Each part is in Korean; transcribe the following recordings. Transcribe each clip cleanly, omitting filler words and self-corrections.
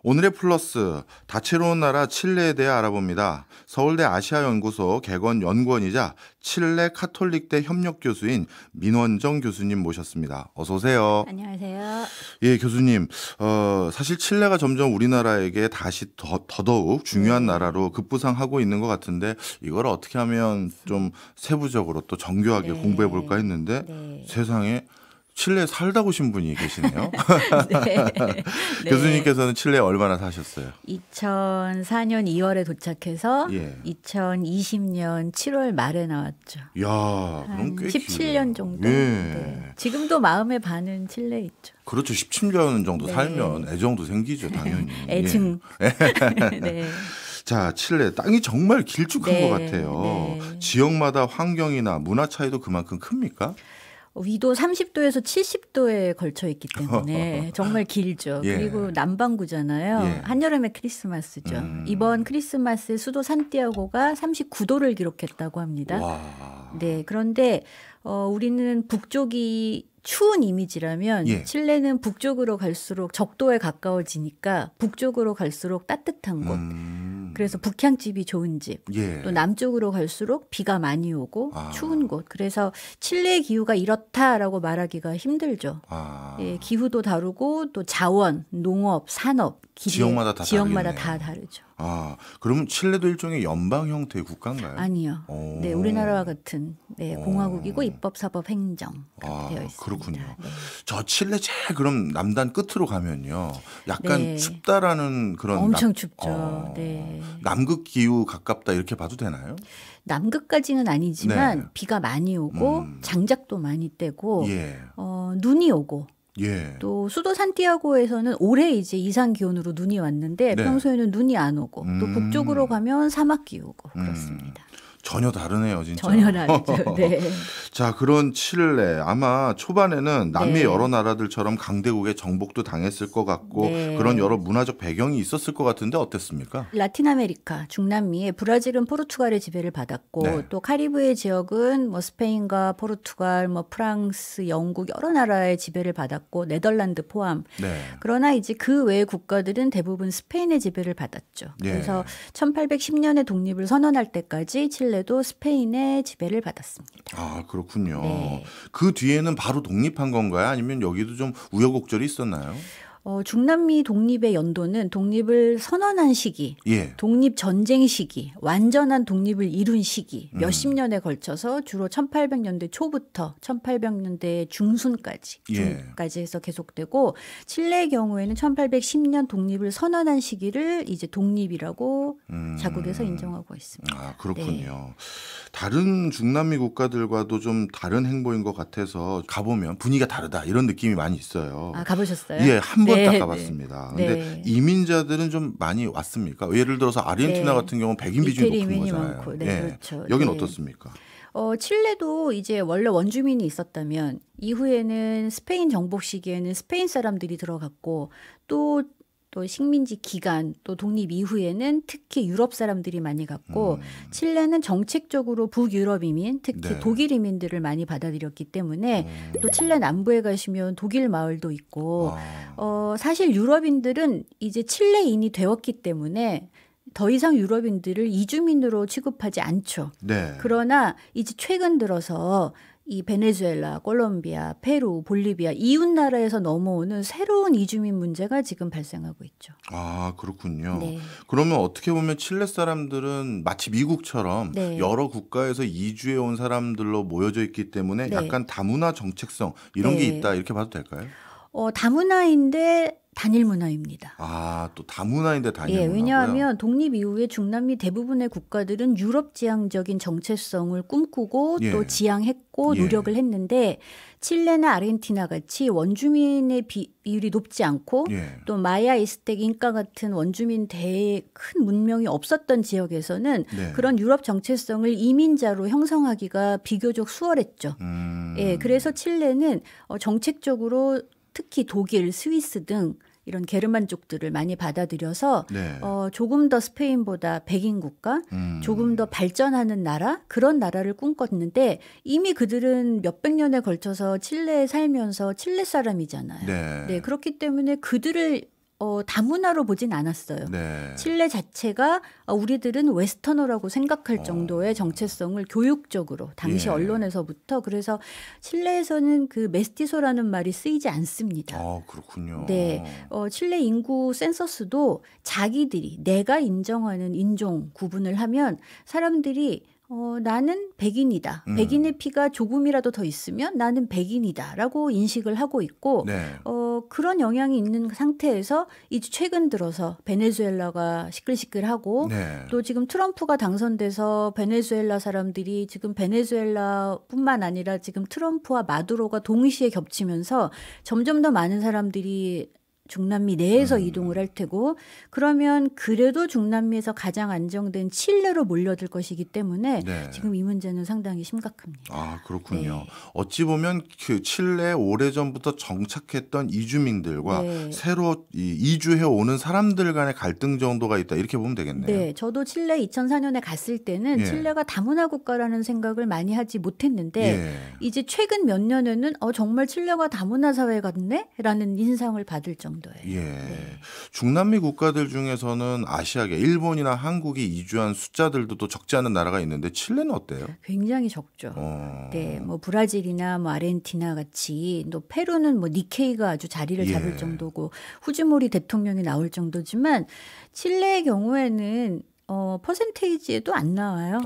오늘의 플러스, 다채로운 나라 칠레에 대해 알아봅니다. 서울대 아시아연구소 개건 연구원이자 칠레 카톨릭대 협력교수인 민원정 교수님 모셨습니다. 어서 오세요. 안녕하세요. 예, 교수님. 사실 칠레가 점점 우리나라에게 다시 더더욱 중요한 나라로 급부상하고 있는 것 같은데 이걸 어떻게 하면 좀 세부적으로 또 정교하게 공부해 볼까 했는데 세상에 칠레에 살다 오신 분이 계시네요. 네. 교수님께서는 칠레에 얼마나 사셨어요? 2004년 2월에 도착해서 2020년 7월 말에 나왔죠. 이야, 그럼 꽤 17년 정도. 예. 네. 지금도 마음의 반은 칠레에 있죠. 그렇죠. 17년 정도 살면 애정도 생기죠, 당연히. 애증. 네. 자, 칠레 땅이 정말 길쭉한 것 같아요. 네. 지역마다 환경이나 문화 차이도 그만큼 큽니까? 위도 30도에서 70도에 걸쳐 있기 때문에 정말 길죠. 예. 그리고 남반구잖아요. 예. 한여름에 크리스마스죠. 이번 크리스마스에 수도 산티아고가 39도를 기록했다고 합니다. 와. 네, 그런데 우리는 북쪽이 추운 이미지라면 칠레는 북쪽으로 갈수록 적도에 가까워지니까 북쪽으로 갈수록 따뜻한 곳. 그래서 북향집이 좋은 집. 또 남쪽으로 갈수록 비가 많이 오고 추운 곳. 그래서 칠레의 기후가 이렇다라고 말하기가 힘들죠. 예, 기후도 다르고 또 자원, 농업, 산업, 지역마다 다 다르죠. 그러면 칠레도 일종의 연방 형태의 국가인가요? 아니요. 네, 우리나라와 같은 공화국이고 입법, 사법, 행정 되어 있습니다. 그렇군요. 네. 저 칠레 제일 그럼 남단 끝으로 가면요, 약간 춥다라는 그런 엄청 춥죠. 네. 남극 기후 가깝다 이렇게 봐도 되나요? 남극까지는 아니지만 비가 많이 오고 장작도 많이 떼고 눈이 오고. 또 수도 산티아고에서는 올해 이제 이상 기온으로 눈이 왔는데 평소에는 눈이 안 오고 또 북쪽으로 가면 사막 기후고 그렇습니다. 전혀 다르네요, 진짜. 전혀 다르죠. 네. 자, 그런 칠레 아마 초반에는 남미 여러 나라들처럼 강대국의 정복도 당했을 것 같고 그런 여러 문화적 배경이 있었을 것 같은데 어땠습니까? 라틴 아메리카, 중남미에 브라질은 포르투갈의 지배를 받았고 또 카리브해 지역은 뭐 스페인과 포르투갈, 뭐 프랑스, 영국 여러 나라의 지배를 받았고 네덜란드 포함. 그러나 이제 그 외의 국가들은 대부분 스페인의 지배를 받았죠. 그래서 1810년에 독립을 선언할 때까지 칠레도 스페인의 지배를 받았습니다. 그렇군요. 그 뒤에는 바로 독립한 건가요? 아니면 여기도 좀 우여곡절이 있었나요? 중남미 독립의 연도는 독립을 선언한 시기, 독립전쟁 시기, 완전한 독립을 이룬 시기 몇십 년에 걸쳐서 주로 1800년대 초부터 1800년대 중순까지 해서 계속되고 칠레의 경우에는 1810년 독립을 선언한 시기를 이제 독립이라고 자국에서 인정하고 있습니다. 그렇군요. 다른 중남미 국가들과도 좀 다른 행보인 것 같아서 가보면 분위기가 다르다 이런 느낌이 많이 있어요. 가보셨어요? 예, 한 번 딱 가봤습니다. 근데 이민자들은 좀 많이 왔습니까? 예를 들어서 아르헨티나 같은 경우는 백인 비중이 높은 거잖아요. 많고. 그렇죠. 여긴 어떻습니까? 칠레도 이제 원래 원주민이 있었다면 이후에는 스페인 정복 시기에는 스페인 사람들이 들어갔고 또 식민지 기간 또 독립 이후에는 특히 유럽 사람들이 많이 갔고 칠레는 정책적으로 북유럽 이민 특히 독일 이민들을 많이 받아들였기 때문에 또 칠레 남부에 가시면 독일 마을도 있고 사실 유럽인들은 이제 칠레인이 되었기 때문에 더 이상 유럽인들을 이주민으로 취급하지 않죠. 그러나 이제 최근 들어서 이 베네수엘라, 콜롬비아, 페루, 볼리비아 이웃 나라에서 넘어오는 새로운 이주민 문제가 지금 발생하고 있죠. 그렇군요. 그러면 어떻게 보면 칠레 사람들은 마치 미국처럼 여러 국가에서 이주해 온 사람들로 모여져 있기 때문에 약간 다문화 정책성 이런 게 있다 이렇게 봐도 될까요? 다문화인데 단일 문화입니다. 또 다문화인데 단일 문화고요? 왜냐하면 독립 이후에 중남미 대부분의 국가들은 유럽 지향적인 정체성을 꿈꾸고 또 지향했고 노력을 했는데 칠레나 아르헨티나 같이 원주민의 비율이 높지 않고 또 마야, 이스텍, 잉카 같은 원주민 큰 문명이 없었던 지역에서는 그런 유럽 정체성을 이민자로 형성하기가 비교적 수월했죠. 그래서 칠레는 정책적으로 특히 독일, 스위스 등 이런 게르만족들을 많이 받아들여서 조금 더 스페인보다 백인 국가, 조금 더 발전하는 나라 그런 나라를 꿈꿨는데 이미 그들은 몇백 년에 걸쳐서 칠레에 살면서 칠레 사람이잖아요. 그렇기 때문에 그들을 다문화로 보진 않았어요. 네. 칠레 자체가 우리들은 웨스터너라고 생각할 정도의 정체성을 교육적으로 당시 예. 언론에서부터 그래서 칠레에서는 그 메스티소라는 말이 쓰이지 않습니다. 그렇군요. 네, 칠레 인구 센서스도 자기들이 내가 인정하는 인종 구분을 하면 사람들이 나는 백인이다. 백인의 피가 조금이라도 더 있으면 나는 백인이다라고 인식을 하고 있고 네. 그런 영향이 있는 상태에서 이제 최근 들어서 베네수엘라가 시끌시끌하고 네. 또 지금 트럼프가 당선돼서 베네수엘라 사람들이 지금 베네수엘라뿐만 아니라 지금 트럼프와 마두로가 동시에 겹치면서 점점 더 많은 사람들이 중남미 내에서 이동을 할 테고 그러면 그래도 중남미에서 가장 안정된 칠레로 몰려들 것이기 때문에 네. 지금 이 문제는 상당히 심각합니다. 그렇군요. 네. 어찌 보면 그 칠레에 오래전부터 정착했던 이주민들과 네. 새로 이주해 오는 사람들 간의 갈등 정도가 있다. 이렇게 보면 되겠네요. 네, 저도 칠레 2004년에 갔을 때는 예. 칠레가 다문화 국가라는 생각을 많이 하지 못했는데 예. 이제 최근 몇 년에는 정말 칠레가 다문화 사회 같네라는 인상을 받을 정도예요. 예. 네. 중남미 국가들 중에서는 아시아계 일본이나 한국이 이주한 숫자들도 또 적지 않은 나라가 있는데 칠레는 어때요? 굉장히 적죠. 네, 뭐 브라질이나 뭐 아르헨티나 같이 또 페루는 뭐 니케이가 아주 자리를 예. 잡을 정도고 후지모리 대통령이 나올 정도지만 칠레의 경우에는 퍼센테이지에도 안 나와요.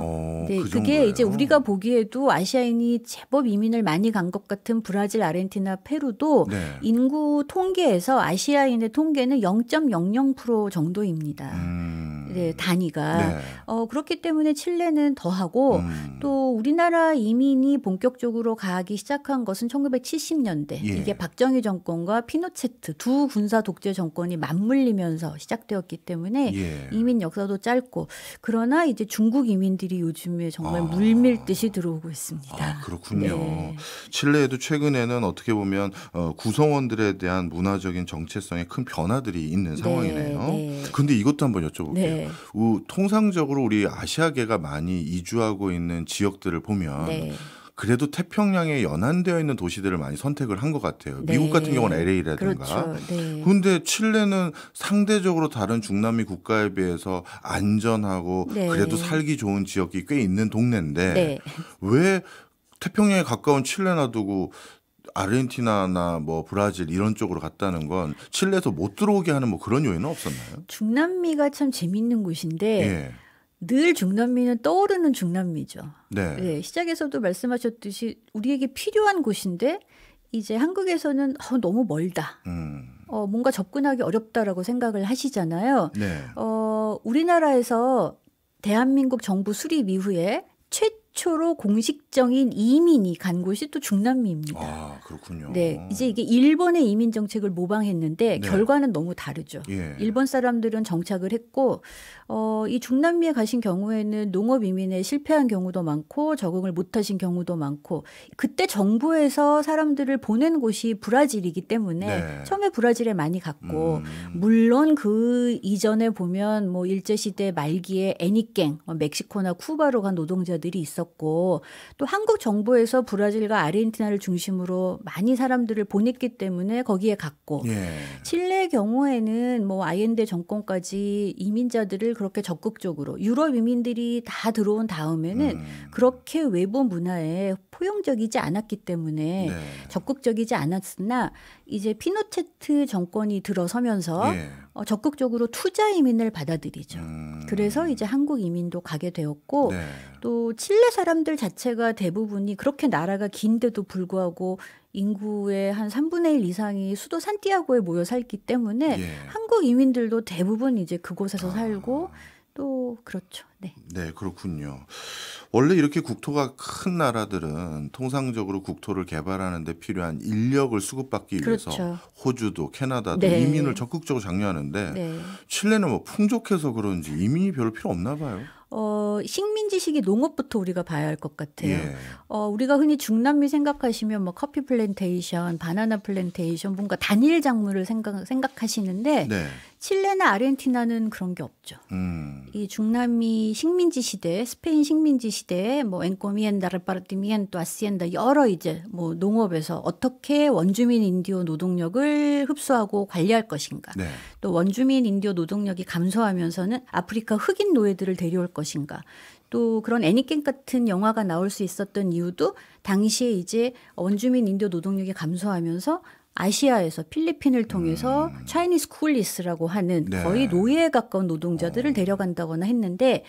네, 그 그게 정도예요? 이제 우리가 보기에도 아시아인이 제법 이민을 많이 간 것 같은 브라질, 아르헨티나, 페루도 네. 인구 통계에서 아시아인의 통계는 0.00% 정도입니다. 네, 단위가. 네. 그렇기 때문에 칠레는 더하고 또 우리나라 이민이 본격적으로 가기 시작한 것은 1970년대. 예. 이게 박정희 정권과 피노체트 두 군사 독재 정권이 맞물리면서 시작되었기 때문에 예. 이민 역사도 짧고 그러나 이제 중국 이민들이 요즘에 정말 물밀듯이 들어오고 있습니다. 그렇군요. 네. 칠레에도 최근에는 어떻게 보면 구성원들에 대한 문화적인 정체성에 큰 변화들이 있는 상황이네요. 네. 근데 이것도 한번 여쭤볼게요. 네. 통상적으로 우리 아시아계가 많이 이주하고 있는 지역들을 보면 네. 그래도 태평양에 연안되어 있는 도시들을 많이 선택을 한 것 같아요. 네. 미국 같은 경우는 LA라든가. 그렇죠. 네. 근데 칠레는 상대적으로 다른 중남미 국가에 비해서 안전하고 네. 그래도 살기 좋은 지역이 꽤 있는 동네인데 네. 왜 태평양에 가까운 칠레 놔두고 아르헨티나나 뭐 브라질 이런 쪽으로 갔다는 건 칠레에서 못 들어오게 하는 뭐 그런 요인은 없었나요? 중남미가 참 재밌는 곳인데 예. 늘 중남미는 떠오르는 중남미죠. 네. 네, 시작에서도 말씀하셨듯이 우리에게 필요한 곳인데 이제 한국에서는 너무 멀다. 뭔가 접근하기 어렵다라고 생각을 하시잖아요. 네. 우리나라에서 대한민국 정부 수립 이후에 최초로 공식적인 이민이 간 곳이 또 중남미입니다. 그렇군요. 네, 이제 이게 일본의 이민 정책을 모방했는데 네. 결과는 너무 다르죠. 예. 일본 사람들은 정착을 했고 이 중남미에 가신 경우에는 농업 이민에 실패한 경우도 많고 적응을 못하신 경우도 많고 그때 정부에서 사람들을 보낸 곳이 브라질이기 때문에 네. 처음에 브라질에 많이 갔고 물론 그 이전에 보면 뭐 일제시대 말기에 애니깽 멕시코나 쿠바로 간 노동자들이 있었고 또 한국 정부에서 브라질과 아르헨티나를 중심으로 많이 사람들을 보냈기 때문에 거기에 갔고 예. 칠레의 경우에는 뭐 아옌데 정권까지 이민자들을 그렇게 적극적으로 유럽 이민들이 다 들어온 다음에는 그렇게 외부 문화에 포용적이지 않았기 때문에 네. 적극적이지 않았으나 이제 피노체트 정권이 들어서면서 예. 적극적으로 투자 이민을 받아들이죠. 그래서 이제 한국 이민도 가게 되었고 네. 또 칠레 사람들 자체가 대부분이 그렇게 나라가 긴데도 불구하고 인구의 한 3분의 1 이상이 수도 산티아고에 모여 살기 때문에 예. 한국 이민들도 대부분 이제 그곳에서 살고 또 그렇죠. 네. 네, 그렇군요. 원래 이렇게 국토가 큰 나라들은 통상적으로 국토를 개발하는 데 필요한 인력을 수급받기 위해서 그렇죠. 호주도 캐나다도 네. 이민을 적극적으로 장려하는데 네. 칠레는 뭐 풍족해서 그런지 이민이 별로 필요 없나 봐요. 식민 지식이 농업부터 우리가 봐야 할 것 같아요. 예. 우리가 흔히 중남미 생각하시면 뭐 커피 플랜테이션, 바나나 플랜테이션 뭔가 단일 작물을 생각하시는데 네. 칠레나 아르헨티나는 그런 게 없죠. 이 중남미 식민지 시대, 스페인 식민지 시대에 뭐 encomienda, repartimiento, hacienda 여러 이제 뭐 농업에서 어떻게 원주민 인디오 노동력을 흡수하고 관리할 것인가. 네. 또 원주민 인디오 노동력이 감소하면서는 아프리카 흑인 노예들을 데려올 것인가. 또 그런 애니깽 같은 영화가 나올 수 있었던 이유도 당시에 이제 원주민 인디오 노동력이 감소하면서 아시아에서 필리핀을 통해서 차이니스 쿨리스라고 하는 네. 거의 노예에 가까운 노동자들을 데려간다거나 했는데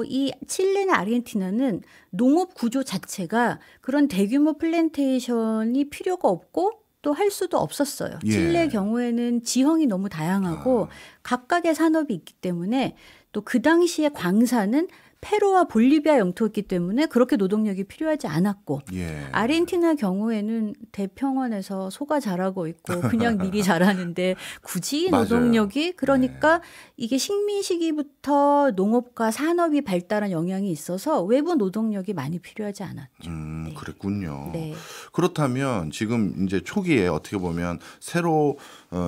이 칠레나 아르헨티나는 농업 구조 자체가 그런 대규모 플랜테이션이 필요가 없고 또 할 수도 없었어요. 예. 칠레 경우에는 지형이 너무 다양하고 각각의 산업이 있기 때문에 또 그 당시에 광산은 페루와 볼리비아 영토였기 때문에 그렇게 노동력이 필요하지 않았고 예. 아르헨티나 경우에는 대평원에서 소가 자라고 있고 그냥 밀이 자라는데 굳이 맞아요. 노동력이 그러니까 이게 식민 시기부터 농업과 산업이 발달한 영향이 있어서 외부 노동력이 많이 필요하지 않았죠. 네. 그랬군요. 네. 그렇다면 지금 이제 초기에 어떻게 보면 새로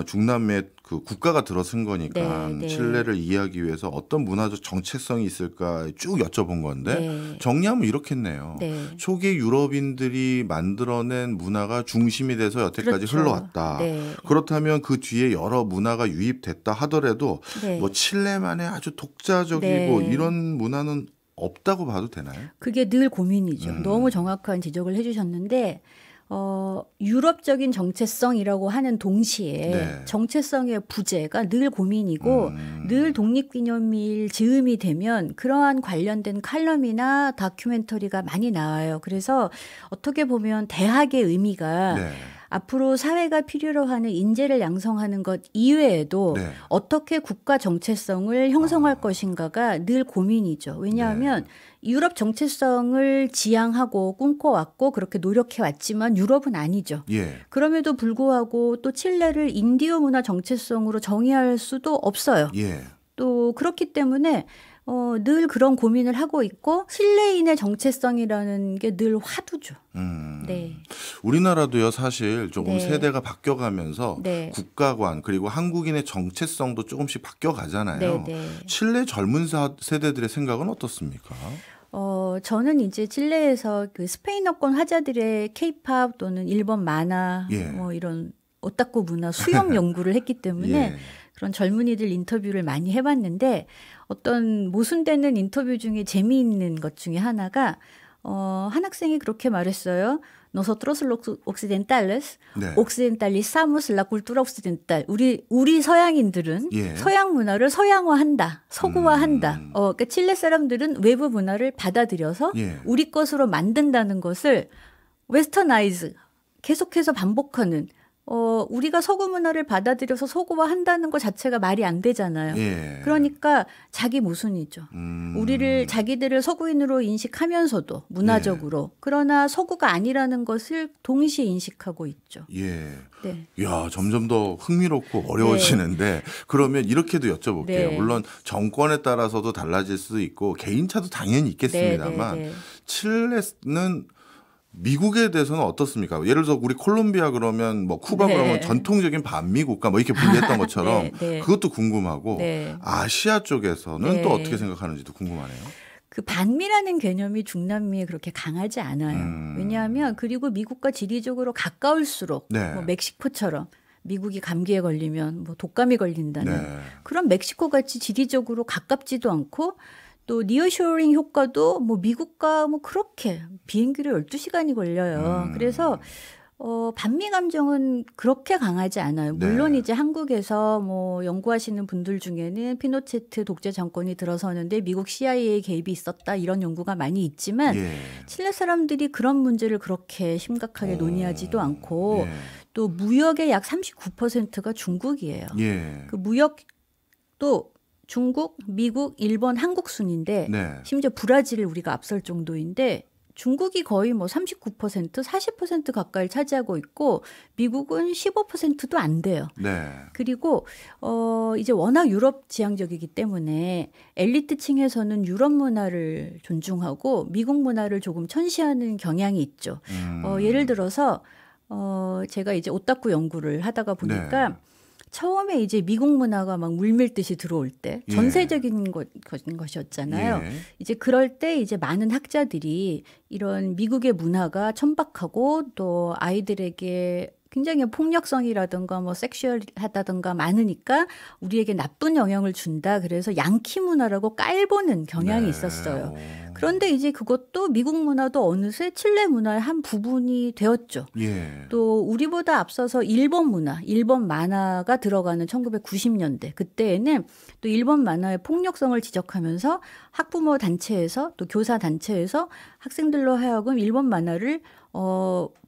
중남미의 그 국가가 들어선 거니까 네, 네. 칠레를 이해하기 위해서 어떤 문화적 정체성이 있을까 쭉 여쭤본 건데 네. 정리하면 이렇겠네요. 네. 초기 유럽인들이 만들어낸 문화가 중심이 돼서 여태까지 그렇죠. 흘러왔다. 네. 그렇다면 그 뒤에 여러 문화가 유입됐다 하더라도 네. 뭐 칠레만의 아주 독자적이고 네. 이런 문화는 없다고 봐도 되나요? 그게 늘 고민이죠. 너무 정확한 지적을 해주셨는데 유럽적인 정체성이라고 하는 동시에 네. 정체성의 부재가 늘 고민이고 늘 독립기념일 즈음이 되면 그러한 관련된 칼럼이나 다큐멘터리가 많이 나와요. 그래서 어떻게 보면 대학의 의미가 네. 앞으로 사회가 필요로 하는 인재를 양성하는 것 이외에도 네. 어떻게 국가 정체성을 형성할 것인가가 늘 고민이죠. 왜냐하면 유럽 정체성을 지향하고 꿈꿔왔고 그렇게 노력해왔지만 유럽은 아니죠. 예. 그럼에도 불구하고 또 칠레를 인디오 문화 정체성으로 정의할 수도 없어요. 예. 또 그렇기 때문에 늘 그런 고민을 하고 있고 칠레인의 정체성이라는 게 늘 화두죠. 네. 우리나라도요 사실 조금 네. 세대가 바뀌어가면서 네. 국가관 그리고 한국인의 정체성도 조금씩 바뀌어가잖아요. 네, 네. 칠레 젊은 세대들의 생각은 어떻습니까? 저는 이제 칠레에서 그 스페인어권 화자들의 케이팝 또는 일본 만화 예. 뭐 이런 오타쿠 문화 수영 연구를 했기 때문에 예. 그런 젊은이들 인터뷰를 많이 해봤는데 어떤 모순되는 인터뷰 중에 재미있는 것 중에 하나가 한 학생이 그렇게 말했어요. Nosotros los occidentales, 네. occidentalizamos la cultura occidental. 우리 서양인들은 예. 서양 문화를 서양화한다, 서구화한다. 그러니까 칠레 사람들은 외부 문화를 받아들여서 예. 우리 것으로 만든다는 것을 웨스터나이즈 계속해서 반복하는. 우리가 서구 문화를 받아들여서 서구화한다는 것 자체가 말이 안 되잖아요. 예. 그러니까 자기 모순이죠. 자기들을 서구인으로 인식하면서도 문화적으로 그러나 서구가 아니라는 것을 동시에 인식하고 있죠. 예. 네. 야, 점점 더 흥미롭고 어려워지는데 그러면 이렇게도 여쭤볼게요. 네. 물론 정권에 따라서도 달라질 수도 있고 개인차도 당연히 있겠습니다만 네. 칠레는 미국에 대해서는 어떻습니까? 예를 들어서 우리 콜롬비아 그러면 뭐 쿠바 네. 그러면 전통적인 반미 국가 뭐 이렇게 분류했던 것처럼 네, 네. 그것도 궁금하고 네. 아시아 쪽에서는 네. 또 어떻게 생각하는지도 궁금하네요. 그 반미라는 개념이 중남미에 그렇게 강하지 않아요. 왜냐하면 그리고 미국과 지리적으로 가까울수록 네. 뭐 멕시코처럼 미국이 감기에 걸리면 뭐 독감이 걸린다는 네. 그런 멕시코 같이 지리적으로 가깝지도 않고 또 니어쇼링 효과도 뭐 미국과 뭐 그렇게 비행기로 12시간이 걸려요. 그래서 반미 감정은 그렇게 강하지 않아요. 물론 네. 이제 한국에서 뭐 연구하시는 분들 중에는 피노체트 독재 정권이 들어서는데 미국 CIA 개입이 있었다 이런 연구가 많이 있지만 예. 칠레 사람들이 그런 문제를 그렇게 심각하게 논의하지도 않고 예. 또 무역의 약 39%가 중국이에요. 예. 그 무역도 중국, 미국, 일본, 한국 순인데 네. 심지어 브라질을 우리가 앞설 정도인데 중국이 거의 뭐 39%, 40% 가까이 차지하고 있고 미국은 15%도 안 돼요. 네. 그리고 이제 워낙 유럽 지향적이기 때문에 엘리트층에서는 유럽 문화를 존중하고 미국 문화를 조금 천시하는 경향이 있죠. 예를 들어서 제가 이제 오타쿠 연구를 하다가 보니까 네. 처음에 이제 미국 문화가 막 물밀듯이 들어올 때 예. 전세적인 것이었잖아요. 예. 이제 그럴 때 이제 많은 학자들이 이런 미국의 문화가 천박하고 또 아이들에게 굉장히 폭력성이라든가 뭐 섹슈얼하다든가 많으니까 우리에게 나쁜 영향을 준다. 그래서 양키 문화라고 깔보는 경향이 네. 있었어요. 그런데 이제 그것도 미국 문화도 어느새 칠레 문화의 한 부분이 되었죠. 예. 또 우리보다 앞서서 일본 문화, 일본 만화가 들어가는 1990년대 그때에는 또 일본 만화의 폭력성을 지적하면서 학부모 단체에서 또 교사 단체에서 학생들로 하여금 일본 만화를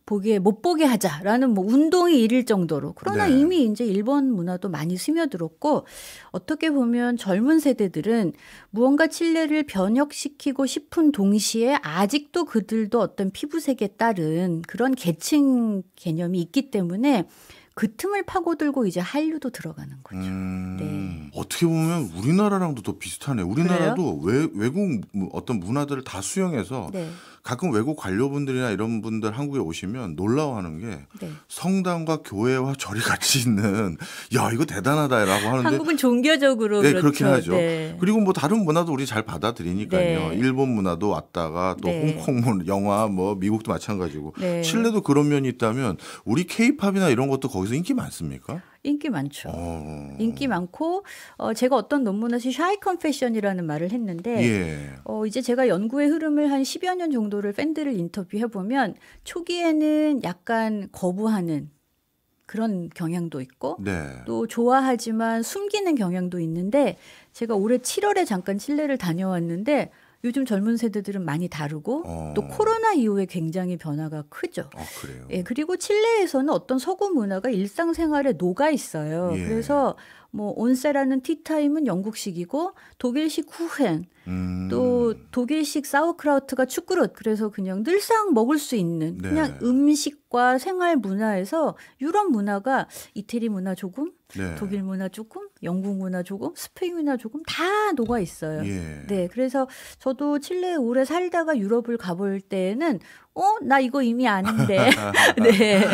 보기에 못 보게 하자라는 뭐 운동이 일일 정도로. 그러나 네. 이미 이제 일본 문화도 많이 스며들었고 어떻게 보면 젊은 세대들은 무언가 칠레를 변혁시키고 싶은 동시에 아직도 그들도 어떤 피부색에 따른 그런 계층 개념이 있기 때문에 그 틈을 파고들고 이제 한류도 들어가는 거죠. 네. 어떻게 보면 우리나라랑도 더 비슷하네. 우리나라도 외국 어떤 문화들을 다 수용해서 네. 가끔 외국 관료분들이나 이런 분들 한국에 오시면 놀라워하는 게 네. 성당과 교회와 절이 같이 있는 야 이거 대단하다라고 하는데 한국은 종교적으로 네, 그렇죠. 그렇긴 하죠. 네. 그리고 뭐 다른 문화도 우리 잘 받아들이니까요. 네. 일본 문화도 왔다가 또 네. 홍콩 영화 뭐 미국도 마찬가지고 네. 칠레도 그런 면이 있다면 우리 케이팝이나 이런 것도 거기서 인기 많습니까? 인기 많죠. 어. 인기 많고 제가 어떤 논문에서 샤이 컨페션이라는 말을 했는데 예. 이제 제가 연구의 흐름을 한 10여 년 정도를 팬들을 인터뷰해 보면 초기에는 약간 거부하는 그런 경향도 있고 네. 또 좋아하지만 숨기는 경향도 있는데 제가 올해 7월에 잠깐 칠레를 다녀왔는데 요즘 젊은 세대들은 많이 다르고 또 코로나 이후에 굉장히 변화가 크죠. 그래요. 예, 그리고 칠레에서는 어떤 서구 문화가 일상생활에 녹아 있어요. 예. 그래서 뭐 온세라는 티타임은 영국식이고 독일식 후헨 또 독일식 사우크라우트가 축그릇 그래서 그냥 늘상 먹을 수 있는 네. 그냥 음식과 생활 문화에서 유럽 문화가 이태리 문화 조금 네. 독일 문화 조금 영국 문화 조금 스페인 문화 조금 다 녹아 있어요. 예. 네, 그래서 저도 칠레에 오래 살다가 유럽을 가볼 때는 나 이거 이미 아는데. 네.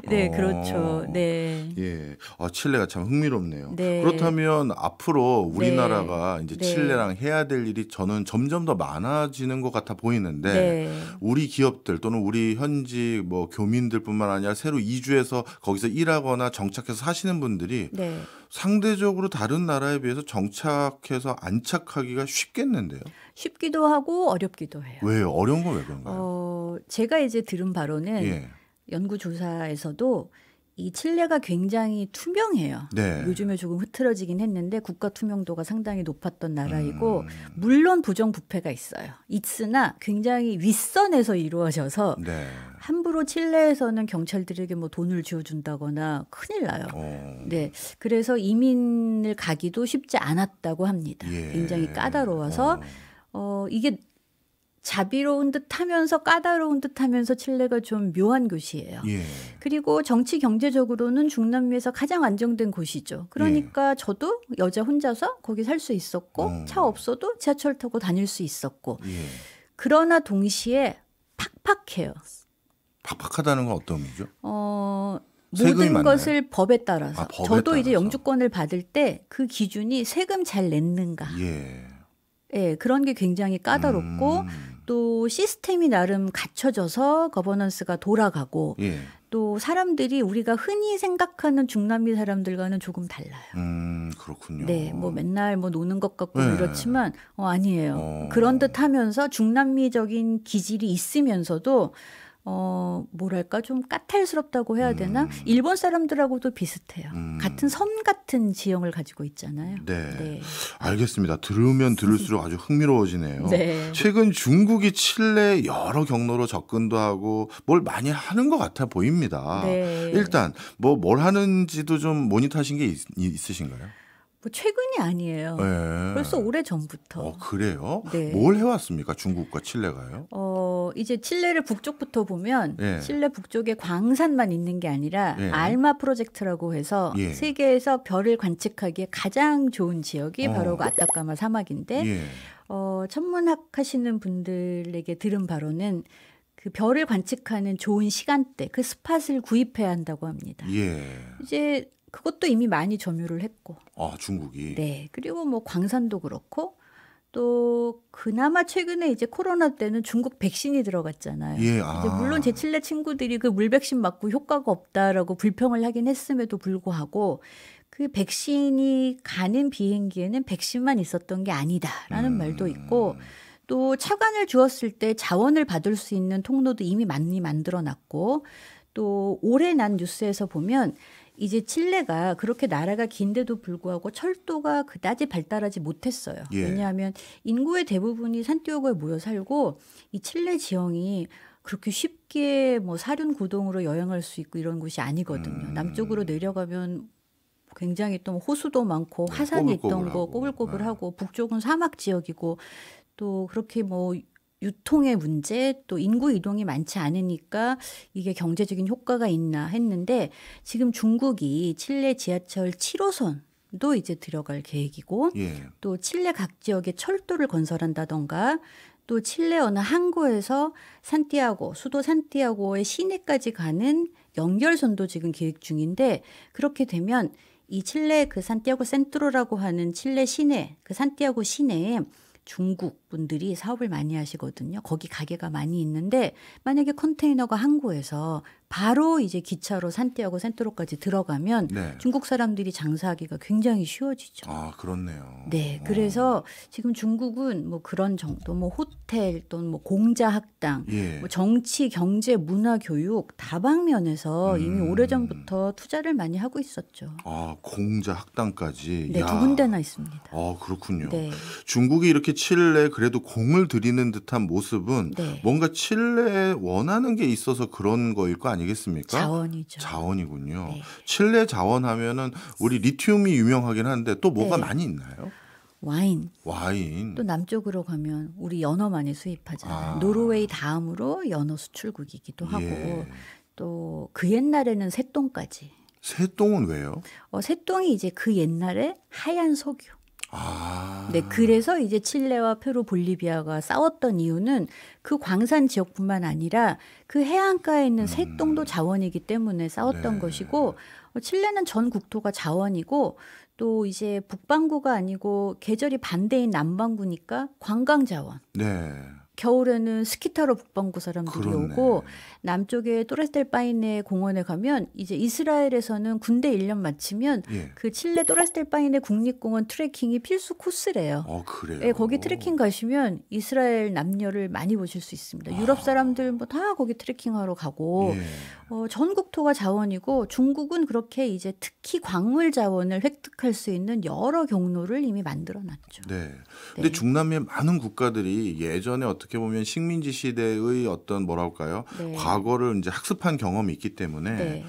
네, 그렇죠. 네. 예. 칠레가 참 흥미롭네요. 네. 그렇다면 앞으로 우리나라가 이제 네. 칠레랑 해야 될 일이 저는 점점 더 많아지는 것 같아 보이는데 네. 우리 기업들 또는 우리 현지 뭐 교민들뿐만 아니라 새로 이주해서 거기서 일하거나 정착해서 사시는 분들이 네. 상대적으로 다른 나라에 비해서 정착해서 안착하기가 쉽겠는데요. 쉽기도 하고 어렵기도 해요. 왜요? 어려운 건 왜 그런가요? 제가 이제 들은 바로는 예. 연구 조사에서도 이 칠레가 굉장히 투명해요. 네. 요즘에 조금 흐트러지긴 했는데 국가 투명도가 상당히 높았던 나라이고 물론 부정부패가 있어요. 있으나 굉장히 윗선에서 이루어져서 네. 함부로 칠레에서는 경찰들에게 뭐 돈을 쥐어준다거나 큰일 나요. 네, 그래서 이민을 가기도 쉽지 않았다고 합니다. 예. 굉장히 까다로워서 이게 자비로운 듯하면서 까다로운 듯하면서 칠레가 좀 묘한 곳이에요. 예. 그리고 정치 경제적으로는 중남미에서 가장 안정된 곳이죠. 그러니까 저도 여자 혼자서 거기 살 수 있었고 차 없어도 지하철 타고 다닐 수 있었고 예. 그러나 동시에 팍팍해요. 팍팍하다는 건 어떤 의미죠? 세금이 모든 많나요? 것을 법에 따라서. 법에 저도 이제 따라서. 영주권을 받을 때 그 기준이 세금 잘 냈는가. 예. 예, 그런 게 굉장히 까다롭고 또 시스템이 나름 갖춰져서 거버넌스가 돌아가고 예. 또 사람들이 우리가 흔히 생각하는 중남미 사람들과는 조금 달라요. 그렇군요. 네, 뭐 맨날 뭐 노는 것 같고 네. 이렇지만 아니에요. 그런 듯하면서 중남미적인 기질이 있으면서도 뭐랄까 좀 까탈스럽다고 해야 되나? 일본 사람들하고도 비슷해요. 같은 섬 같은 지형을 가지고 있잖아요. 네. 네. 알겠습니다. 들으면 들을수록 아주 흥미로워지네요. 네. 최근 중국이 칠레 여러 경로로 접근도 하고 뭘 많이 하는 것 같아 보입니다. 네. 일단 뭘 하는지도 좀 모니터하신 게 있으신가요? 뭐 최근이 아니에요. 네. 벌써 오래 전부터. 그래요? 네. 뭘 해왔습니까? 중국과 칠레가요? 이제 칠레를 북쪽부터 보면 예. 칠레 북쪽에 광산만 있는 게 아니라 예. 알마 프로젝트라고 해서 예. 세계에서 별을 관측하기에 가장 좋은 지역이 바로 그 아타카마 사막인데 예. 천문학 하시는 분들에게 들은 바로는 그 별을 관측하는 좋은 시간대, 그 스팟을 구입해야 한다고 합니다. 예. 이제 그것도 이미 많이 점유를 했고. 중국이. 네. 그리고 뭐 광산도 그렇고 또 그나마 최근에 이제 코로나 때는 중국 백신이 들어갔잖아요. 예, 이제 물론 제 칠레 친구들이 그 물백신 맞고 효과가 없다라고 불평을 하긴 했음에도 불구하고 그 백신이 가는 비행기에는 백신만 있었던 게 아니다라는 말도 있고 또 차관을 주었을 때 자원을 받을 수 있는 통로도 이미 많이 만들어놨고 또 올해 난 뉴스에서 보면 이제 칠레가 그렇게 나라가 긴데도 불구하고 철도가 그다지 발달하지 못했어요. 예. 왜냐하면 인구의 대부분이 산티아고에 모여 살고 이 칠레 지형이 그렇게 쉽게 뭐 사륜 구동으로 여행할 수 있고 이런 곳이 아니거든요. 남쪽으로 내려가면 굉장히 또 호수도 많고 화산이 있던 거 꼬불꼬불하고 북쪽은 사막 지역이고 또 그렇게 뭐 유통의 문제 또 인구 이동이 많지 않으니까 이게 경제적인 효과가 있나 했는데 지금 중국이 칠레 지하철 7호선도 이제 들어갈 계획이고 예. 또 칠레 각 지역에 철도를 건설한다던가 또 칠레 어느 항구에서 산티아고 수도 산티아고의 시내까지 가는 연결선도 지금 계획 중인데 그렇게 되면 이 칠레 그 산티아고 센트로라고 하는 칠레 시내 그 산티아고 시내에 중국 분들이 사업을 많이 하시거든요. 거기 가게가 많이 있는데 만약에 컨테이너가 항구에서 바로 이제 기차로 산티아고 센트로까지 들어가면 네. 중국 사람들이 장사하기가 굉장히 쉬워지죠. 그렇네요. 네, 그래서 지금 중국은 뭐 그런 정도, 뭐 호텔 또는 뭐 공자 학당, 예. 뭐 정치, 경제, 문화, 교육 다방면에서 이미 오래전부터 투자를 많이 하고 있었죠. 공자 학당까지. 네, 두 군데나 있습니다. 그렇군요. 네. 중국이 이렇게 칠레에 그래도 공을 들이는 듯한 모습은 네. 뭔가 칠레에 원하는 게 있어서 그런 거일 거 아니겠습니까? 자원이죠. 자원이군요. 네. 칠레 자원하면은 우리 리튬이 유명하긴 한데 또 뭐가 네. 많이 있나요? 와인. 와인. 또 남쪽으로 가면 우리 연어 많이 수입하잖아요. 노르웨이 다음으로 연어 수출국이기도 하고 예. 또 그 옛날에는 새똥까지. 새똥은 왜요? 새똥이 이제 그 옛날에 하얀 석유. 아. 네, 그래서 이제 칠레와 페루, 볼리비아가 싸웠던 이유는 그 광산 지역뿐만 아니라 그 해안가에 있는 새똥도 자원이기 때문에 싸웠던 네. 것이고 칠레는 전 국토가 자원이고 또 이제 북반구가 아니고 계절이 반대인 남반구니까 관광 자원. 네. 겨울에는 스키 타러 북반구 사람들이 그렇네. 오고 남쪽에 또레스델파이네 공원에 가면 이제 이스라엘에서는 군대 1년 마치면 예. 그 칠레 또레스델파이네 국립공원 트레킹이 필수 코스래요. 그래요. 네, 거기 트레킹 가시면 이스라엘 남녀를 많이 보실 수 있습니다. 유럽 사람들 뭐 다 거기 트레킹하러 가고 예. 전 국토가 자원이고 중국은 그렇게 이제 특히 광물 자원을 획득할 수 있는 여러 경로를 이미 만들어놨죠. 네. 근데 중남미의 많은 국가들이 예전에 어떻게 보면 식민지 시대의 어떤 뭐랄까요? 네. 과거를 이제 학습한 경험이 있기 때문에 네.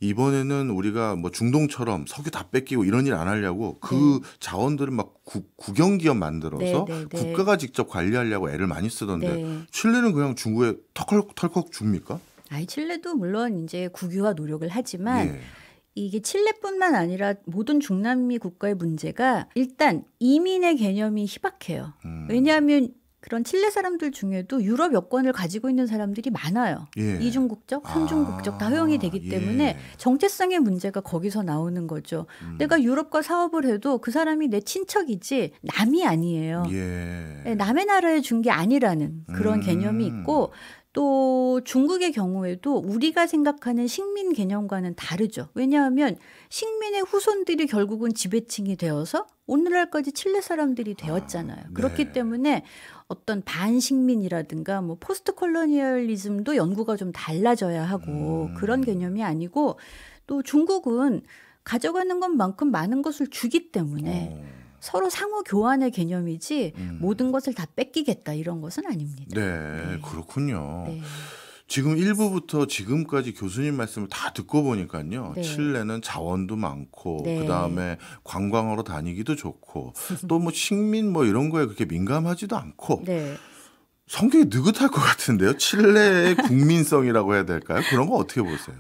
이번에는 우리가 뭐 중동처럼 석유 다 뺏기고 이런 일 안 하려고 그 자원들을 막 국영기업 만들어서 네. 국가가 직접 관리하려고 애를 많이 쓰던데 네. 칠레는 그냥 중국에 털컥 줍니까? 칠레도 물론 이제 국유화 노력을 하지만 예. 이게 칠레뿐만 아니라 모든 중남미 국가의 문제가 일단 이민의 개념이 희박해요. 왜냐하면 그런 칠레 사람들 중에도 유럽 여권을 가지고 있는 사람들이 많아요. 예. 이중국적, 삼중국적 다 허용이 되기 때문에 예. 정체성의 문제가 거기서 나오는 거죠. 내가 유럽과 사업을 해도 그 사람이 내 친척이지 남이 아니에요. 예. 네, 남의 나라에 준 게 아니라는 그런 개념이 있고 또 중국의 경우에도 우리가 생각하는 식민 개념과는 다르죠. 왜냐하면 식민의 후손들이 결국은 지배층이 되어서 오늘날까지 칠레 사람들이 되었잖아요. 네. 그렇기 때문에 어떤 반식민이라든가 뭐 포스트 콜로니얼리즘도 연구가 좀 달라져야 하고 그런 개념이 아니고 또 중국은 가져가는 것만큼 많은 것을 주기 때문에 서로 상호 교환의 개념이지 모든 것을 다 뺏기겠다 이런 것은 아닙니다. 네, 그렇군요. 네. 지금 1부부터 지금까지 교수님 말씀을 다 듣고 보니까요. 네. 칠레는 자원도 많고 네. 그다음에 관광하러 다니기도 좋고 또 뭐 식민 뭐 이런 거에 그렇게 민감하지도 않고 네. 성격이 느긋할 것 같은데요. 칠레의 국민성이라고 해야 될까요? 그런 거 어떻게 보세요?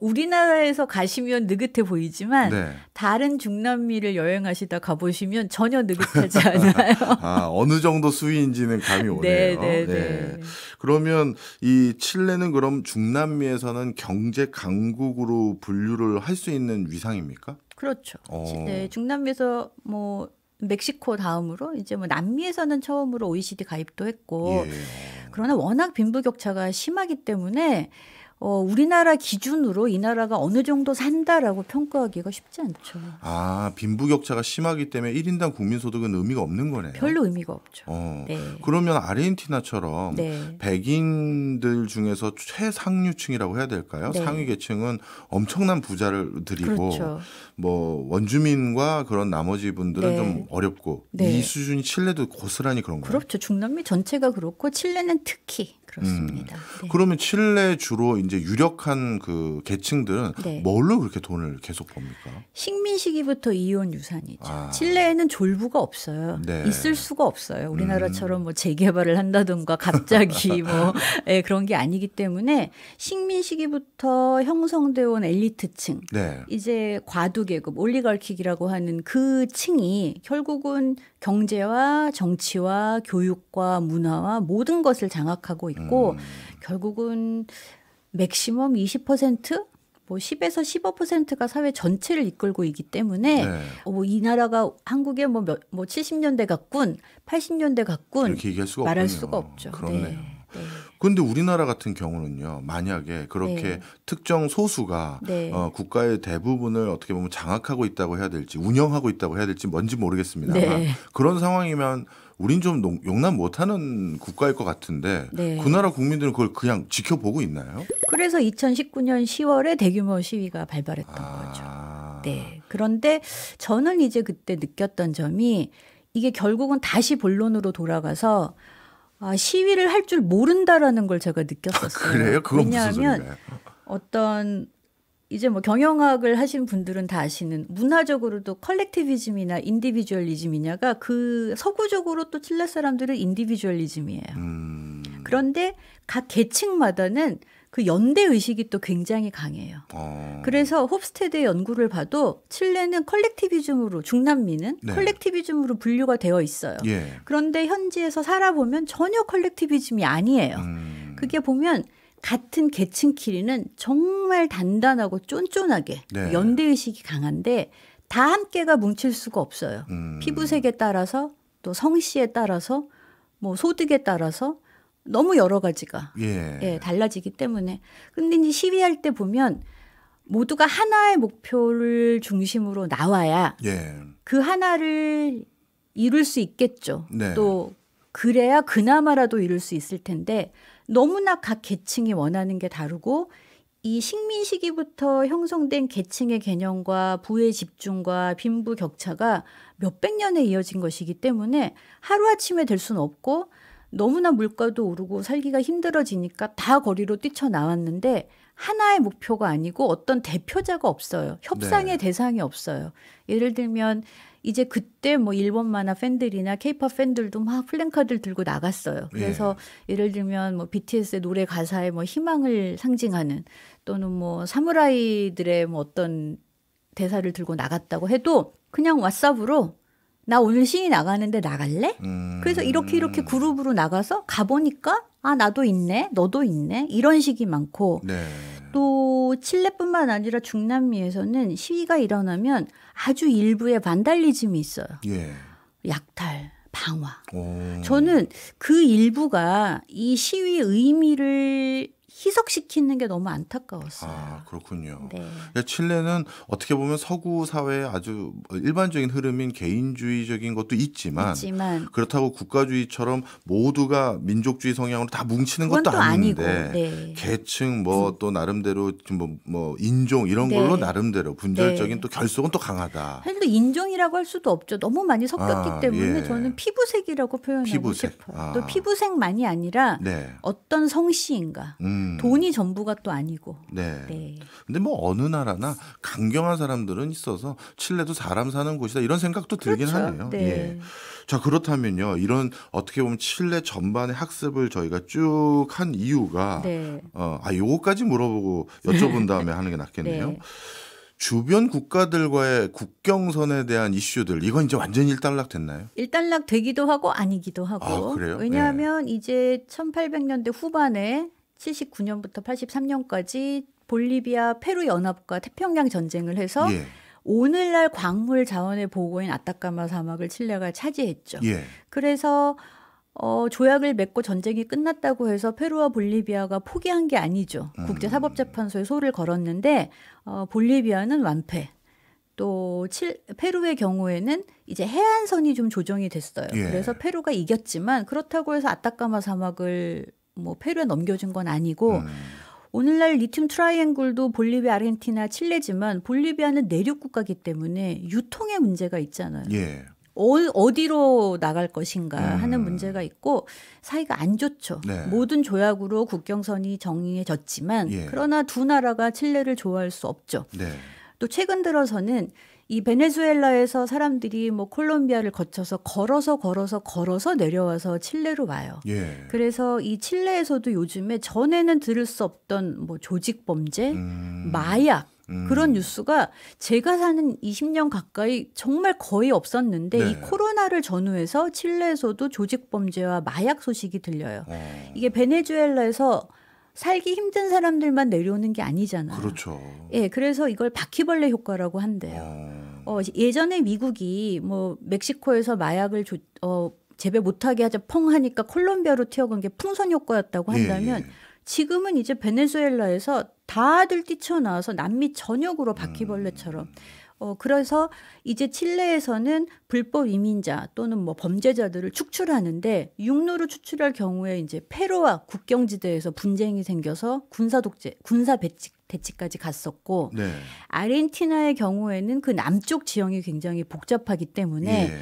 우리나라에서 가시면 느긋해 보이지만 네. 다른 중남미를 여행하시다 가보시면 전혀 느긋하지 않아요. 아, 어느 정도 수위인지는 감이 오네요. 네. 그러면 이 칠레는 그럼 중남미에서는 경제 강국으로 분류를 할 수 있는 위상입니까? 그렇죠. 네, 중남미에서 뭐 멕시코 다음으로 이제 뭐 남미에서는 처음으로 OECD 가입도 했고 예. 그러나 워낙 빈부격차가 심하기 때문에 우리나라 기준으로 이 나라가 어느 정도 산다라고 평가하기가 쉽지 않죠. 아, 빈부격차가 심하기 때문에 1인당 국민소득은 의미가 없는 거네요. 별로 의미가 없죠. 네. 그러면 아르헨티나처럼 네. 백인들 중에서 최상류층이라고 해야 될까요? 네. 상위 계층은 엄청난 부자를 들이고 그렇죠. 뭐 원주민과 그런 나머지 분들은 네. 좀 어렵고 네. 이 수준이 칠레도 고스란히 그런가요? 그렇죠. 중남미 전체가 그렇고 칠레는 특히 그렇습니다. 네. 그러면 칠레 주로 이제 유력한 그 계층들은 네. 뭘로 그렇게 돈을 계속 법니까? 식민 시기부터 이어온 유산이죠. 아. 칠레에는 졸부가 없어요. 네. 있을 수가 없어요. 우리나라처럼 뭐 재개발을 한다든가 갑자기 뭐 그런 게 아니기 때문에 식민 시기부터 형성되어 온 엘리트층, 네. 이제 과두계급, 올리가르키라고 하는 그 층이 결국은 경제와 정치와 교육과 문화와 모든 것을 장악하고 있고 결국은 맥시멈 20%? 뭐 10에서 15%가 사회 전체를 이끌고 있기 때문에 네. 이 나라가 한국의 뭐 70년대 같군, 80년대 같군 이렇게 얘기할 수가 말할 없군요. 수가 없죠. 그렇네요. 네. 그런데 우리나라 같은 경우는요, 만약에 그렇게 네. 특정 소수가 네. 국가의 대부분을 어떻게 보면 장악하고 있다고 해야 될지, 운영하고 있다고 해야 될지 뭔지 모르겠습니다만 네. 그런 상황이면 우린 좀 용납 못하는 국가일 것 같은데 네. 그 나라 국민들은 그걸 그냥 지켜보고 있나요? 그래서 2019년 10월에 대규모 시위가 발발했던 거죠. 네. 그런데 저는 이제 그때 느꼈던 점이 이게 결국은 다시 본론으로 돌아가서 시위를 할 줄 모른다라는 걸 제가 느꼈었어요. 그래요? 그건 무슨 왜냐하면 소리가요? 어떤 이제 뭐 경영학을 하신 분들은 다 아시는 문화적으로도 컬렉티비즘이나 인디비주얼리즘이냐가 그 서구적으로 또 칠레 사람들은 인디비주얼리즘이에요. 그런데 각 계층마다는 그 연대 의식이 또 굉장히 강해요. 그래서 홉스테드의 연구를 봐도 칠레는 컬렉티비즘으로 중남미는 네. 컬렉티비즘으로 분류가 되어 있어요. 예. 그런데 현지에서 살아보면 전혀 컬렉티비즘이 아니에요. 그게 보면 같은 계층끼리는 정말 단단하고 쫀쫀하게 네. 연대의식이 강한데 다 함께가 뭉칠 수가 없어요. 피부색에 따라서 또 성씨에 따라서 뭐 소득에 따라서 너무 여러 가지가 달라지기 때문에. 근데 이제 시위할 때 보면 모두가 하나의 목표를 중심으로 나와야 그 하나를 이룰 수 있겠죠. 네. 또 그래야 그나마라도 이룰 수 있을 텐데 너무나 각 계층이 원하는 게 다르고 이 식민 시기부터 형성된 계층의 개념과 부의 집중과 빈부 격차가 몇백 년에 이어진 것이기 때문에 하루아침에 될 수는 없고 너무나 물가도 오르고 살기가 힘들어지니까 다 거리로 뛰쳐나왔는데 하나의 목표가 아니고 어떤 대표자가 없어요. 협상의 대상이 없어요. 예를 들면 이제 그때 뭐 일본 만화 팬들이나 케이팝 팬들도 막 플랜카드를 들고 나갔어요. 그래서 예를 들면 뭐 BTS의 노래 가사에 뭐 희망을 상징하는 또는 뭐 사무라이들의 뭐 어떤 대사를 들고 나갔다고 해도 그냥 왓삽으로 나 오늘 시위 나가는데 나갈래? 그래서 이렇게 그룹으로 나가서 가보니까 나도 있네, 너도 있네 이런 식이 많고 또 칠레뿐만 아니라 중남미에서는 시위가 일어나면 아주 일부의 반달리즘이 있어요. 약탈, 방화. 저는 그 일부가 이 시위의 의미를 희석시키는 게 너무 안타까웠어요. 그렇군요. 네. 칠레는 어떻게 보면 서구 사회의 아주 일반적인 흐름인 개인주의적인 것도 있지만 그렇다고 국가주의처럼 모두가 민족주의 성향으로 다 뭉치는 것도 아닌데 계층 뭐 또 나름대로 뭐 인종 이런 걸로 나름대로 분별적인 또 결속은 또 강하다. 사실 인종이라고 할 수도 없죠. 너무 많이 섞였기 때문에 저는 피부색이라고 표현하고 싶어요. 또 피부색만이 아니라 어떤 성씨인가. 돈이 전부가 또 아니고. 네. 네. 근데 뭐 어느 나라나 강경한 사람들은 있어서 칠레도 사람 사는 곳이다 이런 생각도 들긴 그렇죠. 하네요. 네. 예. 자, 그렇다면요. 이런 어떻게 보면 칠레 전반의 학습을 저희가 쭉 한 이유가 네. 요거까지 물어보고 여쭤본 다음에 하는 게 낫겠네요. 네. 주변 국가들과의 국경선에 대한 이슈들 이건 이제 완전히 일단락 됐나요? 일단락 되기도 하고 아니기도 하고. 아, 그래요? 왜냐하면 이제 1800년대 후반에 79년부터 83년까지 볼리비아 페루 연합과 태평양 전쟁을 해서 예. 오늘날 광물 자원의 보고인 아타카마 사막을 칠레가 차지했죠. 예. 그래서 조약을 맺고 전쟁이 끝났다고 해서 페루와 볼리비아가 포기한 게 아니죠. 국제사법재판소에 소를 걸었는데 볼리비아는 완패. 또 페루의 경우에는 이제 해안선이 좀 조정이 됐어요. 예. 그래서 페루가 이겼지만 그렇다고 해서 아타카마 사막을 뭐 페루에 넘겨준 건 아니고 오늘날 리튬 트라이앵글도 볼리비아, 아르헨티나, 칠레지만 볼리비아는 내륙 국가이기 때문에 유통의 문제가 있잖아요. 예. 어디로 나갈 것인가 하는 문제가 있고 사이가 안 좋죠. 네. 모든 조약으로 국경선이 정해졌지만 예. 그러나 두 나라가 칠레를 좋아할 수 없죠. 네. 또 최근 들어서는 이 베네수엘라에서 사람들이 뭐 콜롬비아를 거쳐서 걸어서 내려와서 칠레로 와요. 예. 그래서 이 칠레에서도 요즘에 전에는 들을 수 없던 뭐 조직 범죄, 마약 그런 뉴스가 제가 사는 20년 가까이 정말 거의 없었는데 네. 이 코로나를 전후해서 칠레에서도 조직 범죄와 마약 소식이 들려요. 이게 베네수엘라에서 살기 힘든 사람들만 내려오는 게 아니잖아요. 그렇죠. 예, 그래서 이걸 바퀴벌레 효과라고 한대요. 예전에 미국이 뭐 멕시코에서 마약을 재배 못하게 하자 펑 하니까 콜롬비아로 튀어간 게 풍선 효과였다고 한다면 예. 지금은 이제 베네수엘라에서 다들 뛰쳐나와서 남미 전역으로 바퀴벌레처럼 그래서 이제 칠레에서는 불법 이민자 또는 뭐 범죄자들을 축출하는데 육로로 축출할 경우에 이제 페루와 국경지대에서 분쟁이 생겨서 군사 대치까지 갔었고 네. 아르헨티나의 경우에는 그 남쪽 지형이 굉장히 복잡하기 때문에 예.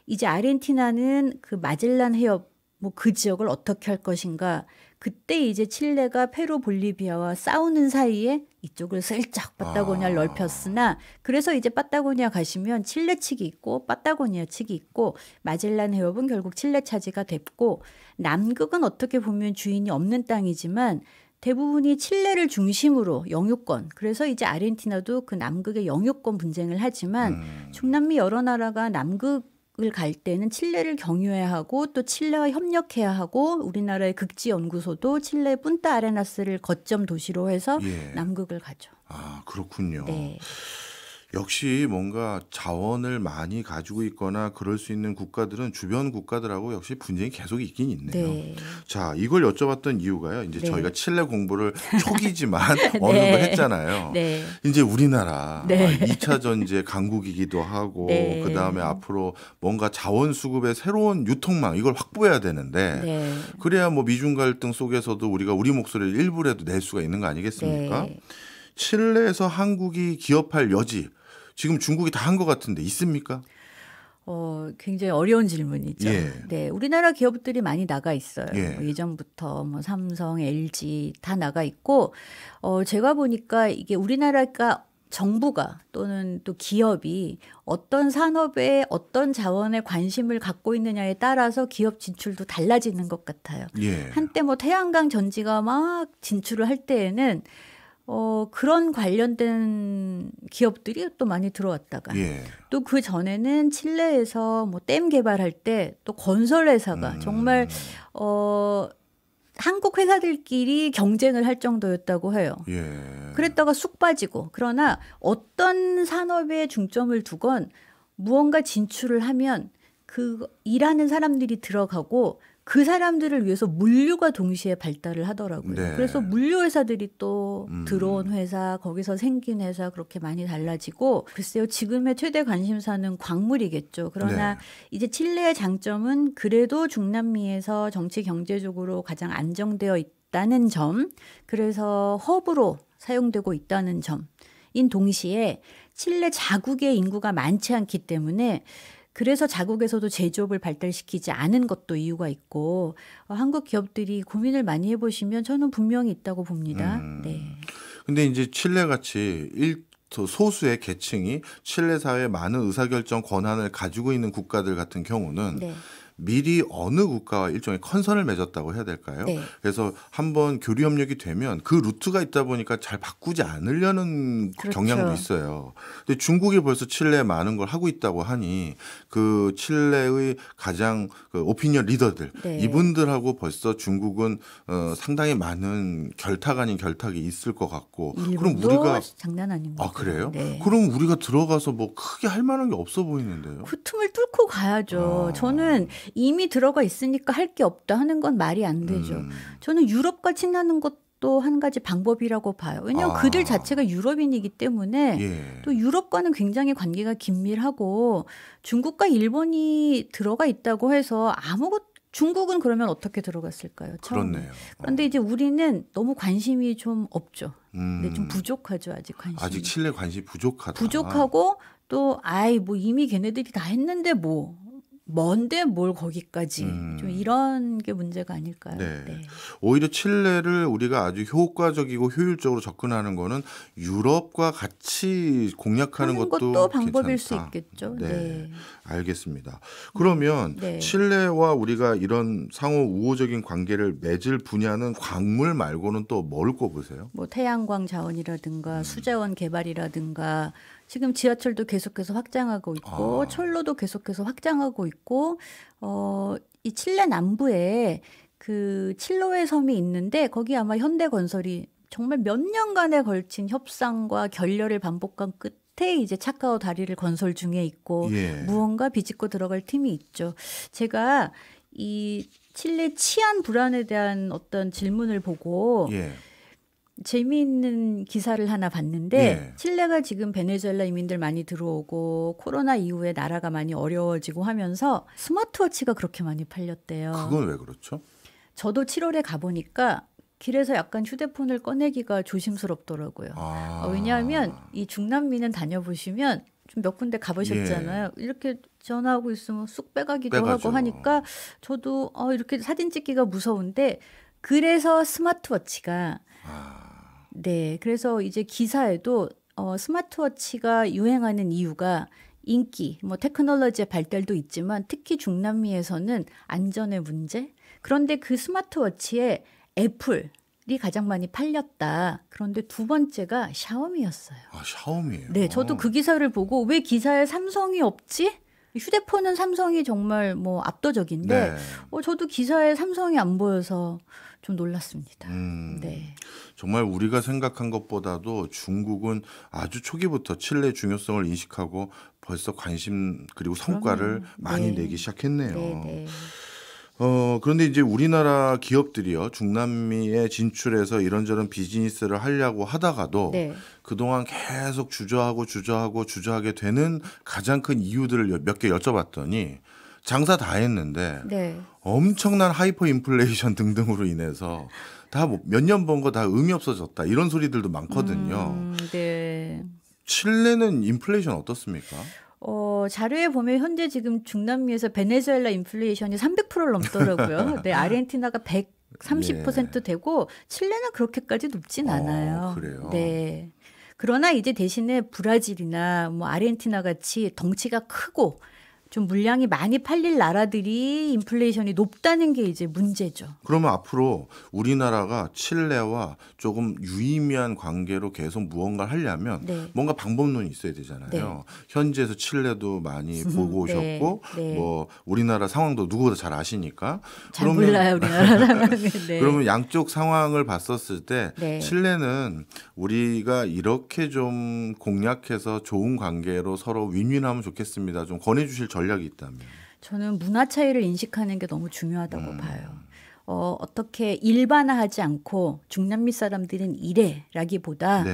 이제 아르헨티나는 그 마젤란 해협 뭐 그 지역을 어떻게 할 것인가. 그때 이제 칠레가 페루 볼리비아와 싸우는 사이에 이쪽을 슬쩍 파타고니아를 넓혔으나 그래서 이제 파타고니아 가시면 칠레 측이 있고 파타고니아 측이 있고 마젤란 해협은 결국 칠레 차지가 됐고 남극은 어떻게 보면 주인이 없는 땅이지만 대부분이 칠레를 중심으로 영유권 그래서 이제 아르헨티나도 그 남극의 영유권 분쟁을 하지만 중남미 여러 나라가 남극 을 갈 때는 칠레를 경유해야 하고 또 칠레와 협력해야 하고 우리나라의 극지연구소도 칠레 punta arenas를 거점 도시로 해서 예. 남극을 가죠. 아, 그렇군요. 네. 역시 뭔가 자원을 많이 가지고 있거나 그럴 수 있는 국가들은 주변 국가들하고 역시 분쟁이 계속 있긴 있네요. 네. 자, 이걸 여쭤봤던 이유가요. 이제 네. 저희가 칠레 공부를 초기지만 어느 거 네. 했잖아요. 네. 이제 우리나라 네. 2차 전지의 강국이기도 하고 네. 그다음에 앞으로 뭔가 자원 수급의 새로운 유통망 이걸 확보해야 되는데 네. 그래야 뭐 미중 갈등 속에서도 우리가 우리 목소리를 일부라도 낼 수가 있는 거 아니겠습니까? 네. 칠레에서 한국이 기업할 여지 지금 중국이 다 한 것 같은데 있습니까? 굉장히 어려운 질문이죠. 예. 네, 우리나라 기업들이 많이 나가 있어요. 예. 뭐 예전부터 뭐 삼성, LG 다 나가 있고, 제가 보니까 이게 우리나라가 정부가 또는 또 기업이 어떤 산업에 어떤 자원에 관심을 갖고 있느냐에 따라서 기업 진출도 달라지는 것 같아요. 예. 한때 뭐 태양광 전지가 막 진출을 할 때에는 그런 관련된 기업들이 또 많이 들어왔다가 예. 또 그 전에는 칠레에서 뭐 댐 개발할 때 또 건설 회사가 정말 한국 회사들끼리 경쟁을 할 정도였다고 해요. 예. 그랬다가 쑥 빠지고 그러나 어떤 산업에 중점을 두건 무언가 진출을 하면 그 일하는 사람들이 들어가고 그 사람들을 위해서 물류가 동시에 발달을 하더라고요. 네. 그래서 물류 회사들이 또 들어온 회사, 거기서 생긴 회사 그렇게 많이 달라지고 글쎄요. 지금의 최대 관심사는 광물이겠죠. 그러나 네. 이제 칠레의 장점은 그래도 중남미에서 정치 경제적으로 가장 안정되어 있다는 점, 그래서 허브로 사용되고 있다는 점인 동시에 칠레 자국의 인구가 많지 않기 때문에 그래서 자국에서도 제조업을 발달시키지 않은 것도 이유가 있고 한국 기업들이 고민을 많이 해보시면 저는 분명히 있다고 봅니다. 네. 근데 이제 칠레 같이 소수의 계층이 칠레 사회에 많은 의사결정 권한을 가지고 있는 국가들 같은 경우는 네. 미리 어느 국가와 일종의 컨선을 맺었다고 해야 될까요? 네. 그래서 한번 교류 협력이 되면 그 루트가 있다 보니까 잘 바꾸지 않으려는 그렇죠. 경향도 있어요. 근데 중국이 벌써 칠레에 많은 걸 하고 있다고 하니 그 칠레의 가장 그 오피니언 리더들 네. 이분들하고 벌써 중국은 상당히 많은 결탁 아닌 결탁이 있을 것 같고 그럼 일본도 우리가 장난 아닙니다. 아 그래요? 네. 그럼 우리가 들어가서 뭐 크게 할 만한 게 없어 보이는데요. 그 틈을 뚫고 가야죠. 저는 이미 들어가 있으니까 할 게 없다 하는 건 말이 안 되죠. 저는 유럽과 친하는 것도 한 가지 방법이라고 봐요. 왜냐하면 그들 자체가 유럽인이기 때문에 예. 또 유럽과는 굉장히 관계가 긴밀하고 중국과 일본이 들어가 있다고 해서 중국은 그러면 어떻게 들어갔을까요? 처음에. 그렇네요. 그런데 이제 우리는 너무 관심이 좀 없죠. 네, 좀 부족하죠, 아직 관심이. 아직 칠레 관심이 부족하다. 부족하고 또 뭐 이미 걔네들이 다 했는데 뭔데 뭘 거기까지 좀 이런 게 문제가 아닐까요? 네. 네. 오히려 칠레를 우리가 아주 효과적이고 효율적으로 접근하는 거는 유럽과 같이 공략하는 하는 것도 것도 방법일 수 괜찮다. 있겠죠. 네. 네. 알겠습니다. 그러면 네. 칠레와 우리가 이런 상호 우호적인 관계를 맺을 분야는 광물 말고는 또 뭘 꼽으세요? 뭐 태양광 자원이라든가 수자원 개발이라든가 지금 지하철도 계속해서 확장하고 있고 철로도 계속해서 확장하고 있고 이 칠레 남부에 그 칠로에 섬이 있는데 거기 아마 현대건설이 정말 몇 년간에 걸친 협상과 결렬을 반복한 끝에 이제 차카오 다리를 건설 중에 있고 예. 무언가 비집고 들어갈 팀이 있죠. 제가 이 칠레 치안 불안에 대한 어떤 질문을 보고 예. 재미있는 기사를 하나 봤는데 예. 칠레가 지금 베네수엘라 이민들 많이 들어오고 코로나 이후에 나라가 많이 어려워지고 하면서 스마트워치가 그렇게 많이 팔렸대요. 그건 왜 그렇죠? 저도 7월에 가보니까 길에서 약간 휴대폰을 꺼내기가 조심스럽더라고요. 왜냐하면 이 중남미는 다녀보시면 좀 몇 군데 가보셨잖아요. 이렇게 전화하고 있으면 쑥 빼가기도 빼가죠. 하고 하니까 저도 이렇게 사진 찍기가 무서운데 그래서 스마트워치가 네, 그래서 이제 기사에도 스마트워치가 유행하는 이유가 인기, 뭐 테크놀로지의 발달도 있지만 특히 중남미에서는 안전의 문제. 그런데 그 스마트워치에 애플이 가장 많이 팔렸다. 그런데 두 번째가 샤오미였어요. 샤오미예요. 네, 저도 그 기사를 보고 왜 기사에 삼성이 없지? 휴대폰은 삼성이 정말 뭐 압도적인데 저도 기사에 삼성이 안 보여서 좀 놀랐습니다. 네. 정말 우리가 생각한 것보다도 중국은 아주 초기부터 칠레의 중요성을 인식하고 벌써 관심 그리고 성과를 많이 내기 시작했네요. 네. 그런데 이제 우리나라 기업들이요 중남미에 진출해서 이런저런 비즈니스를 하려고 하다가도 그동안 계속 주저하게 되는 가장 큰 이유들을 몇 개 여쭤봤더니 장사 다 했는데 엄청난 하이퍼 인플레이션 등등으로 인해서 다 몇 년 번 거 다 의미 없어졌다 이런 소리들도 많거든요. 네. 칠레는 인플레이션 어떻습니까? 자료에 보면 현재 지금 중남미에서 베네수엘라 인플레이션이 300%를 넘더라고요. 네, 아르헨티나가 130% 되고 칠레는 그렇게까지 높진 않아요. 그래요? 네. 그러나 이제 대신에 브라질이나 뭐 아르헨티나 같이 덩치가 크고 좀 물량이 많이 팔릴 나라들이 인플레이션이 높다는 게 이제 문제죠. 그러면 앞으로 우리나라가 칠레와 조금 유의미한 관계로 계속 무언가를 하려면 뭔가 방법론이 있어야 되잖아요. 현지에서 칠레도 많이 보고 오셨고 뭐 우리나라 상황도 누구보다 잘 아시니까. 잘 몰라요 우리나라 상황을. 그러면 양쪽 상황을 봤었을 때 칠레는 우리가 이렇게 좀 공략해서 좋은 관계로 서로 윈윈하면 좋겠습니다. 좀 권해주실 전략이 있다면. 저는 문화 차이를 인식하는 게 너무 중요하다고 봐요. 어떻게 일반화하지 않고 중남미 사람들은 이래라기보다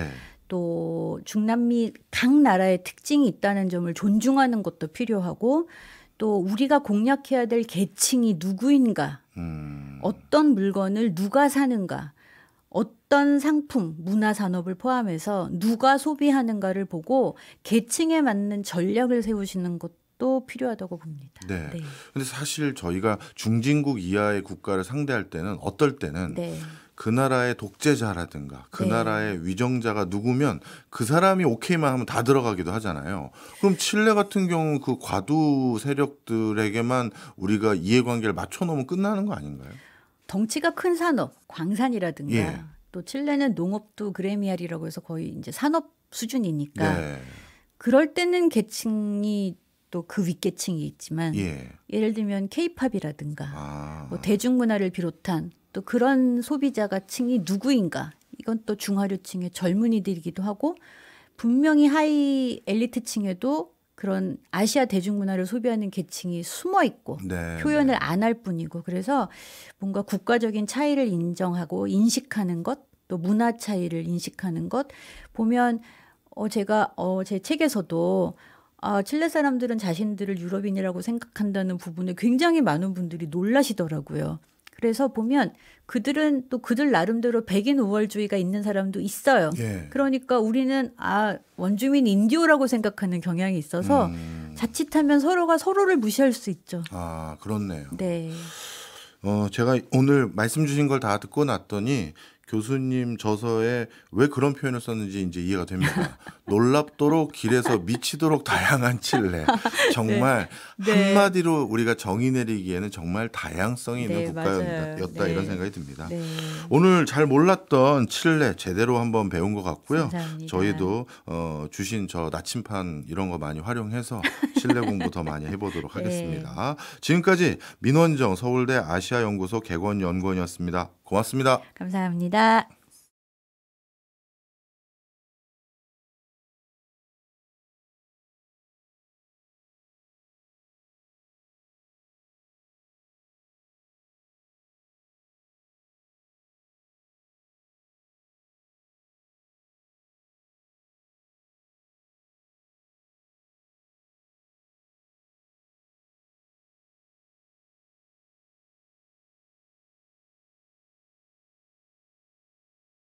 또 중남미 각 나라의 특징이 있다는 점을 존중하는 것도 필요하고 또 우리가 공략해야 될 계층이 누구인가, 어떤 물건을 누가 사는가, 어떤 상품, 문화 산업을 포함해서 누가 소비하는가를 보고 계층에 맞는 전략을 세우시는 것도 또 필요하다고 봅니다. 네. 네. 근데 사실 저희가 중진국 이하의 국가를 상대할 때는 어떨 때는 네. 그 나라의 독재자라든가 그 네. 나라의 위정자가 누구면 그 사람이 오케이만 하면 다 들어가기도 하잖아요. 그럼 칠레 같은 경우 그 과도 세력들에게만 우리가 이해관계를 맞춰놓으면 끝나는 거 아닌가요? 덩치가 큰 산업, 광산이라든가 예. 또 칠레는 농업도 그레미알이라고 해서 거의 이제 산업 수준이니까 네. 그럴 때는 계층이 또 그 윗계층이 있지만 예. 예를 들면 케이팝이라든가 아. 뭐 대중문화를 비롯한 또 그런 소비자가 층이 누구인가 이건 또 중하류층의 젊은이들이기도 하고 분명히 하이 엘리트층에도 그런 아시아 대중문화를 소비하는 계층이 숨어 있고 네. 표현을 안 할 뿐이고 그래서 뭔가 국가적인 차이를 인정하고 인식하는 것 또 문화 차이를 인식하는 것 보면 제가 제 책에서도 칠레 사람들은 자신들을 유럽인이라고 생각한다는 부분에 굉장히 많은 분들이 놀라시더라고요. 그래서 보면 그들은 또 그들 나름대로 백인 우월주의가 있는 사람도 있어요. 예. 그러니까 우리는 원주민 인디오라고 생각하는 경향이 있어서 자칫하면 서로가 서로를 무시할 수 있죠. 아, 그렇네요. 네. 제가 오늘 말씀 주신 걸 다 듣고 났더니 교수님 저서에 왜 그런 표현을 썼는지 이제 이해가 됩니다. 놀랍도록 길에서 미치도록 다양한 칠레. 정말 네. 한마디로 우리가 정의 내리기에는 정말 다양성이 있는 네, 국가였다 맞아요. 이런 네. 생각이 듭니다. 네. 오늘 잘 몰랐던 칠레 제대로 한번 배운 것 같고요. 감사합니다. 저희도 주신 저 나침판 이런 거 많이 활용해서 칠레 공부 더 많이 해보도록 네. 하겠습니다. 지금까지 민원정 서울대 아시아연구소 개건연구원이었습니다. 고맙습니다. 감사합니다.